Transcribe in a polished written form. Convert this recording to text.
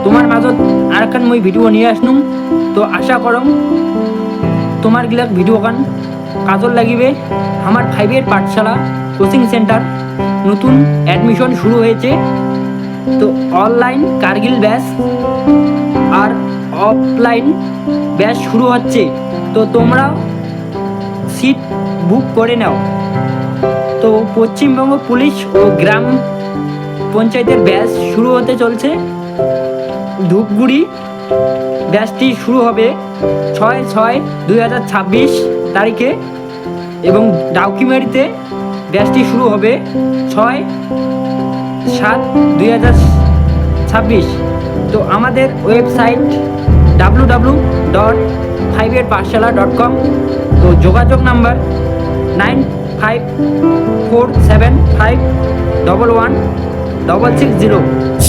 তোমার মাজত আরেকখান মই ভিডিও নিয়ে আসনুম। তো আশা করম তোমার গিলাক ভিডিও কান কাজল লাগিবে। আমার 5 পাঠশালা কোচিং সেন্টার নতুন অ্যাডমিশন শুরু হয়েছে। তো অনলাইন কারগিল ব্যাচ আর অফলাইন ব্যাচ শুরু হচ্ছে। তো তোমরাও সিট বুক করে নাও। তো পশ্চিমবঙ্গ পুলিশ ও গ্রাম পঞ্চায়েতের ব্যাচ শুরু হতে চলছে। ধূপগুড়ি ব্যাচটি শুরু হবে 6/6/2026 তারিখে এবং ডাউকিমারিতে ব্যাচটি শুরু হবে 6/7/2026। তো আমাদের ওয়েবসাইট www.5pathshala.com। তো যোগাযোগ নাম্বার 9547511660।